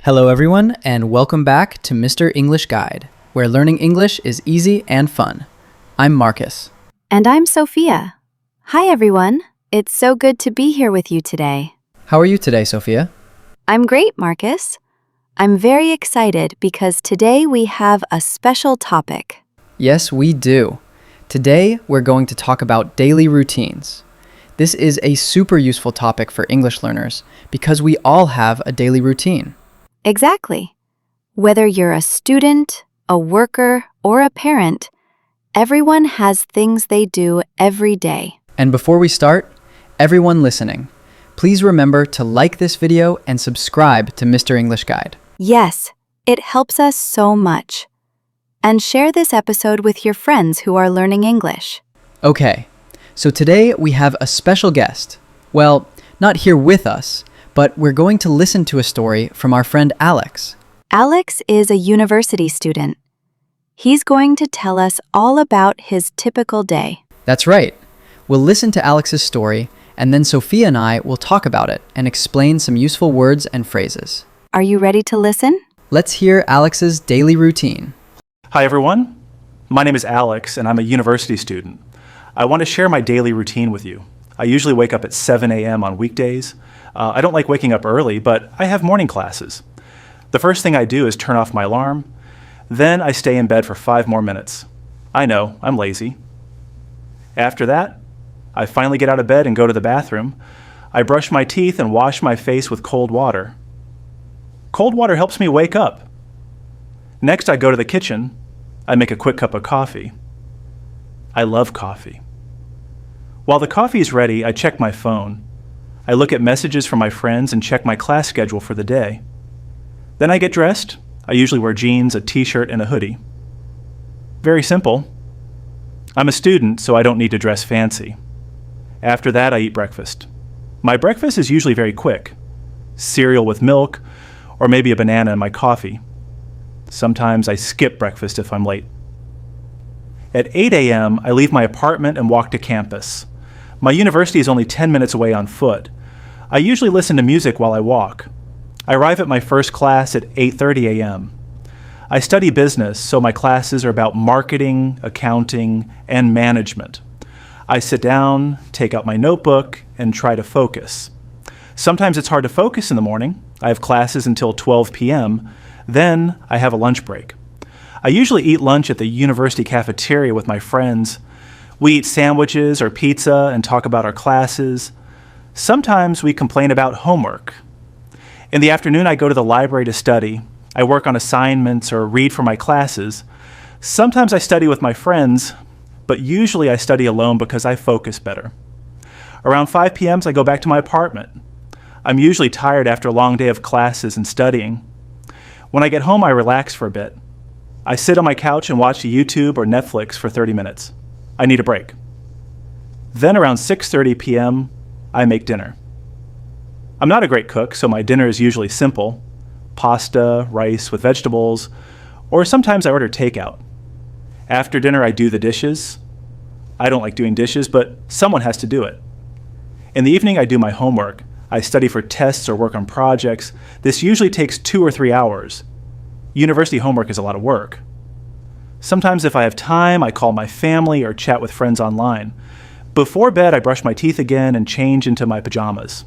Hello everyone, and welcome back to Mr. English Guide, where learning English is easy and fun. I'm Marcus. And I'm Sophia. Hi everyone. It's so good to be here with you today. How are you today, Sophia? I'm great, Marcus. I'm very excited because today we have a special topic. Yes, we do. Today, we're going to talk about daily routines. This is a super useful topic for English learners because we all have a daily routine. Exactly. Whether you're a student, a worker, or a parent, everyone has things they do every day. And before we start, everyone listening, please remember to like this video and subscribe to Mr. English Guide. Yes, it helps us so much. And share this episode with your friends who are learning English. Okay, so today we have a special guest. Well, not here with us, but we're going to listen to a story from our friend Alex. Alex is a university student. He's going to tell us all about his typical day. That's right. We'll listen to Alex's story, and then Sophia and I will talk about it and explain some useful words and phrases. Are you ready to listen? Let's hear Alex's daily routine. Hi everyone, my name is Alex and I'm a university student. I want to share my daily routine with you. I usually wake up at 7 a.m. on weekdays. I don't like waking up early, but I have morning classes. The first thing I do is turn off my alarm. Then I stay in bed for 5 more minutes. I know, I'm lazy. After that, I finally get out of bed and go to the bathroom. I brush my teeth and wash my face with cold water. Cold water helps me wake up. Next, I go to the kitchen. I make a quick cup of coffee. I love coffee. While the coffee is ready, I check my phone. I look at messages from my friends and check my class schedule for the day. Then I get dressed. I usually wear jeans, a t-shirt, and a hoodie. Very simple. I'm a student, so I don't need to dress fancy. After that, I eat breakfast. My breakfast is usually very quick. Cereal with milk, or maybe a banana in my coffee. Sometimes I skip breakfast if I'm late. At 8 a.m., I leave my apartment and walk to campus. My university is only 10 minutes away on foot. I usually listen to music while I walk. I arrive at my first class at 8:30 a.m. I study business, so my classes are about marketing, accounting, and management. I sit down, take out my notebook, and try to focus. Sometimes it's hard to focus in the morning. I have classes until 12 p.m., then I have a lunch break. I usually eat lunch at the university cafeteria with my friends. We eat sandwiches or pizza and talk about our classes. Sometimes we complain about homework. In the afternoon, I go to the library to study. I work on assignments or read for my classes. Sometimes I study with my friends, but usually I study alone because I focus better. Around 5 p.m., I go back to my apartment. I'm usually tired after a long day of classes and studying. When I get home, I relax for a bit. I sit on my couch and watch YouTube or Netflix for 30 minutes. I need a break. Then around 6:30 p.m., I make dinner. I'm not a great cook, so my dinner is usually simple: pasta, rice with vegetables, or sometimes I order takeout. After dinner, I do the dishes. I don't like doing dishes, but someone has to do it. In the evening, I do my homework. I study for tests or work on projects. This usually takes 2 or 3 hours. University homework is a lot of work. Sometimes if I have time, I call my family or chat with friends online. Before bed, I brush my teeth again and change into my pajamas.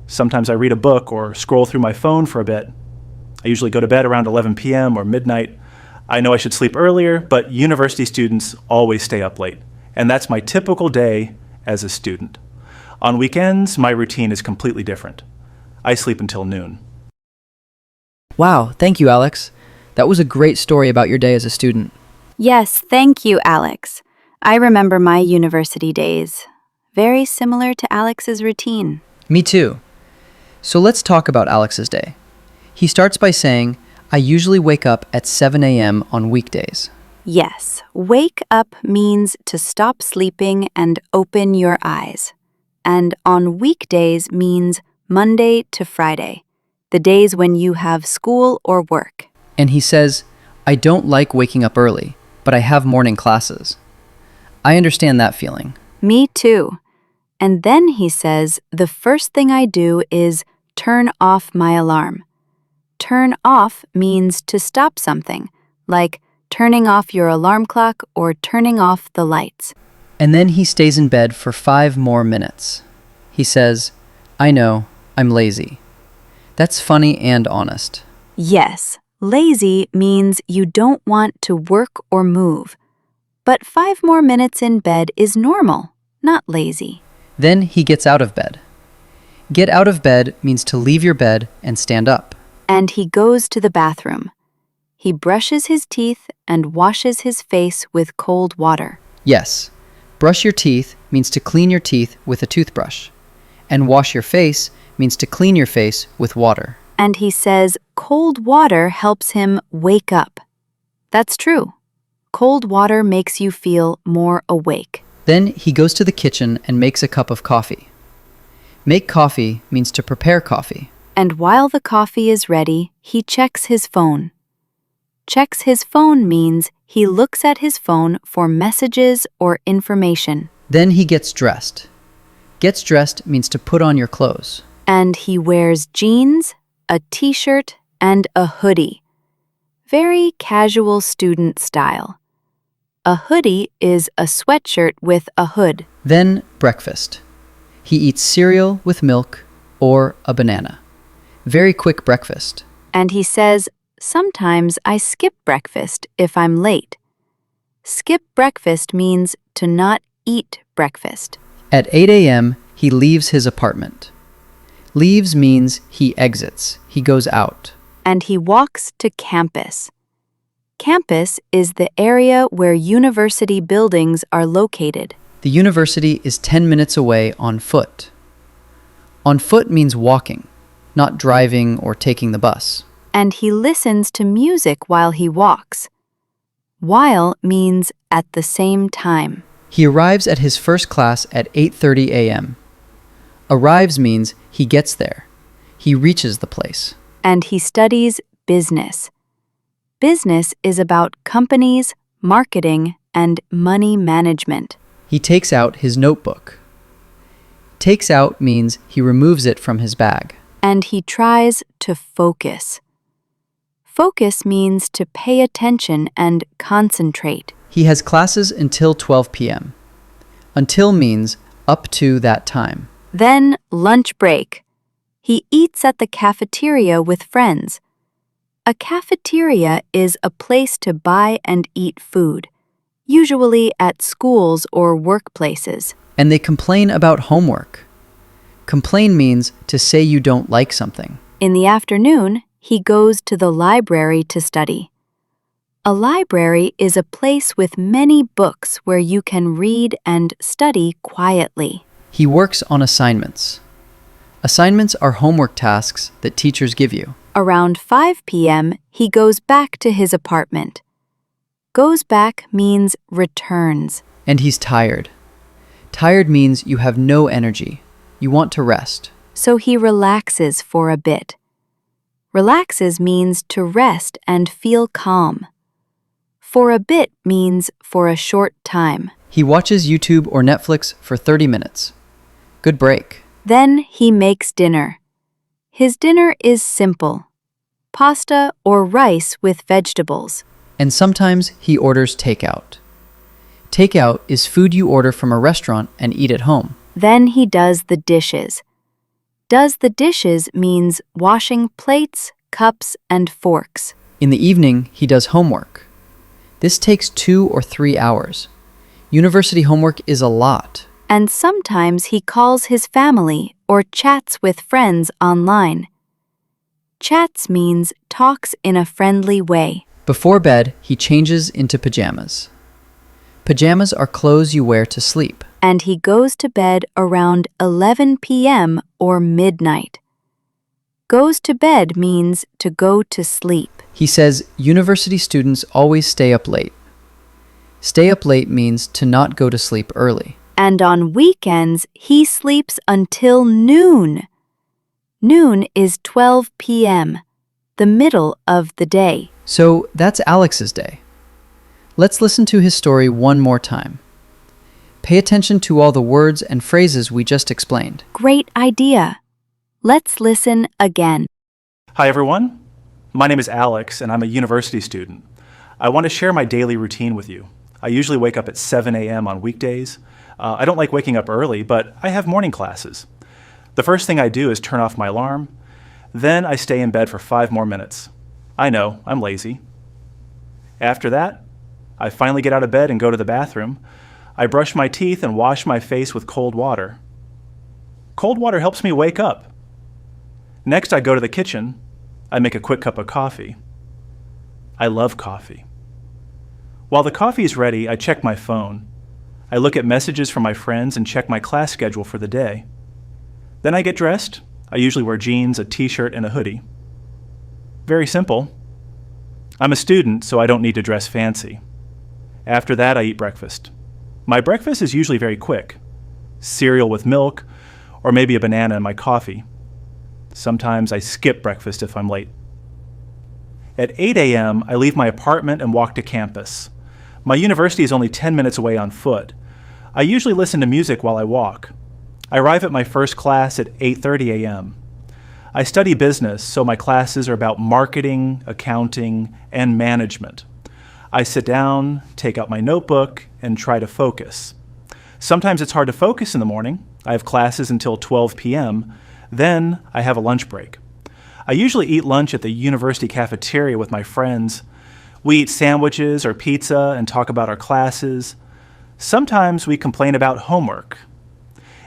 Sometimes I read a book or scroll through my phone for a bit. I usually go to bed around 11 p.m. or midnight. I know I should sleep earlier, but university students always stay up late. And that's my typical day as a student. On weekends, my routine is completely different. I sleep until noon. Wow, thank you, Alex. That was a great story about your day as a student. Yes, thank you, Alex. I remember my university days. Very similar to Alex's routine. Me too. So let's talk about Alex's day. He starts by saying, I usually wake up at 7 a.m. on weekdays. Yes, wake up means to stop sleeping and open your eyes. And on weekdays means Monday to Friday, the days when you have school or work. And he says, I don't like waking up early, but I have morning classes. I understand that feeling. Me too. And then he says, the first thing I do is turn off my alarm. turn off means to stop something, like turning off your alarm clock or turning off the lights. And then he stays in bed for 5 more minutes. He says, I know, I'm lazy. That's funny and honest. Yes, lazy means you don't want to work or move. But 5 more minutes in bed is normal, not lazy. Then he gets out of bed. Get out of bed means to leave your bed and stand up. And he goes to the bathroom. He brushes his teeth and washes his face with cold water. Yes, brush your teeth means to clean your teeth with a toothbrush. And wash your face means to clean your face with water. And he says cold water helps him wake up. That's true. Cold water makes you feel more awake. Then he goes to the kitchen and makes a cup of coffee. Make coffee means to prepare coffee. And while the coffee is ready, he checks his phone. Checks his phone means he looks at his phone for messages or information. Then he gets dressed. Gets dressed means to put on your clothes. And he wears jeans, a t-shirt, and a hoodie. Very casual student style. A hoodie is a sweatshirt with a hood. Then breakfast. He eats cereal with milk or a banana. Very quick breakfast. And he says, sometimes I skip breakfast if I'm late. Skip breakfast means to not eat breakfast. At 8 a.m., he leaves his apartment. Leaves means he exits. He goes out. And he walks to campus. Campus is the area where university buildings are located. The university is 10 minutes away on foot. On foot means walking, not driving or taking the bus. And he listens to music while he walks. While means at the same time. He arrives at his first class at 8:30 a.m. Arrives means he gets there. He reaches the place. And he studies business. Business is about companies, marketing, and money management. He takes out his notebook. Takes out means he removes it from his bag. And he tries to focus. Focus means to pay attention and concentrate. He has classes until 12 p.m. Until means up to that time. Then lunch break. He eats at the cafeteria with friends. A cafeteria is a place to buy and eat food, usually at schools or workplaces. And they complain about homework. Complain means to say you don't like something. In the afternoon, he goes to the library to study. A library is a place with many books where you can read and study quietly. He works on assignments. Assignments are homework tasks that teachers give you. Around 5 p.m., he goes back to his apartment. Goes back means returns. And he's tired. Tired means you have no energy. You want to rest. So he relaxes for a bit. Relaxes means to rest and feel calm. For a bit means for a short time. He watches YouTube or Netflix for 30 minutes. Good break. Then he makes dinner. His dinner is simple. Pasta or rice with vegetables. And sometimes he orders takeout. Takeout is food you order from a restaurant and eat at home. Then he does the dishes. Does the dishes means washing plates, cups, and forks. In the evening, he does homework. This takes 2 or 3 hours. University homework is a lot. And sometimes he calls his family or chats with friends online. Chats means talks in a friendly way. Before bed, he changes into pajamas. Pajamas are clothes you wear to sleep. And he goes to bed around 11 p.m. or midnight. Goes to bed means to go to sleep. He says university students always stay up late. Stay up late means to not go to sleep early. And on weekends, he sleeps until noon. Noon is 12 p.m., the middle of the day. So that's Alex's day. Let's listen to his story one more time. Pay attention to all the words and phrases we just explained. Great idea. Let's listen again. Hi, everyone. My name is Alex, and I'm a university student. I want to share my daily routine with you. I usually wake up at 7 a.m. on weekdays. I don't like waking up early, but I have morning classes. The first thing I do is turn off my alarm. Then I stay in bed for 5 more minutes. I know, I'm lazy. After that, I finally get out of bed and go to the bathroom. I brush my teeth and wash my face with cold water. Cold water helps me wake up. Next, I go to the kitchen. I make a quick cup of coffee. I love coffee. While the coffee is ready, I check my phone. I look at messages from my friends and check my class schedule for the day. Then I get dressed. I usually wear jeans, a t-shirt, and a hoodie. Very simple. I'm a student, so I don't need to dress fancy. After that, I eat breakfast. My breakfast is usually very quick. Cereal with milk, or maybe a banana in my coffee. Sometimes I skip breakfast if I'm late. At 8 a.m., I leave my apartment and walk to campus. My university is only 10 minutes away on foot. I usually listen to music while I walk. I arrive at my first class at 8:30 a.m. I study business, so my classes are about marketing, accounting, and management. I sit down, take out my notebook, and try to focus. Sometimes it's hard to focus in the morning. I have classes until 12 p.m. Then I have a lunch break. I usually eat lunch at the university cafeteria with my friends. We eat sandwiches or pizza and talk about our classes. Sometimes we complain about homework.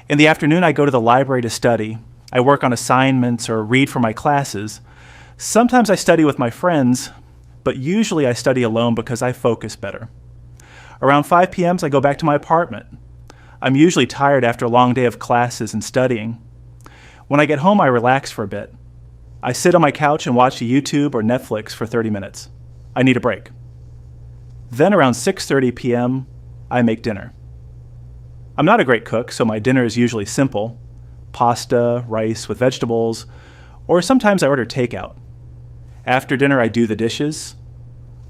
In the afternoon, I go to the library to study. I work on assignments or read for my classes. Sometimes I study with my friends, but usually I study alone because I focus better. Around 5 p.m., I go back to my apartment. I'm usually tired after a long day of classes and studying. When I get home, I relax for a bit. I sit on my couch and watch YouTube or Netflix for 30 minutes. I need a break. Then around 6:30 p.m., I make dinner. I'm not a great cook, so my dinner is usually simple: pasta, rice with vegetables, or sometimes I order takeout. After dinner, I do the dishes.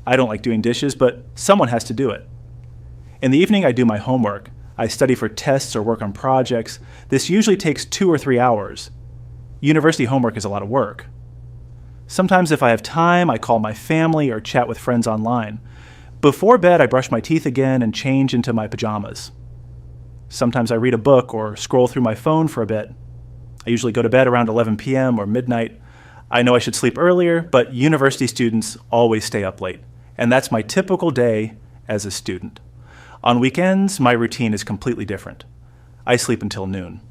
I don't like doing dishes, but someone has to do it. In the evening, I do my homework. I study for tests or work on projects. This usually takes 2 or 3 hours. University homework is a lot of work. Sometimes if I have time, I call my family or chat with friends online. Before bed, I brush my teeth again and change into my pajamas. Sometimes I read a book or scroll through my phone for a bit. I usually go to bed around 11 p.m. or midnight. I know I should sleep earlier, but university students always stay up late. And that's my typical day as a student. On weekends, my routine is completely different. I sleep until noon.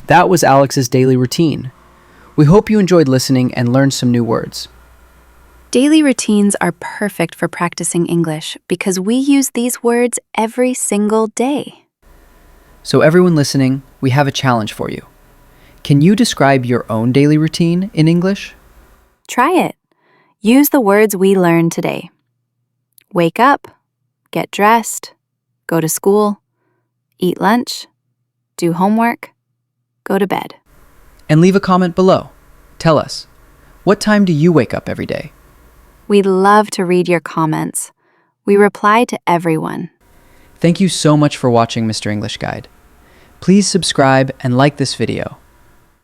That was Alex's daily routine. We hope you enjoyed listening and learned some new words. Daily routines are perfect for practicing English because we use these words every single day. So everyone listening, we have a challenge for you. Can you describe your own daily routine in English? Try it. Use the words we learned today. Wake up, get dressed, go to school, eat lunch, do homework, go to bed. And leave a comment below. Tell us, what time do you wake up every day? We'd love to read your comments. We reply to everyone. Thank you so much for watching Mr. English Guide. Please subscribe and like this video.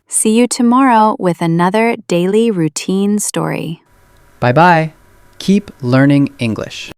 See you tomorrow with another daily routine story. Bye-bye. Keep learning English.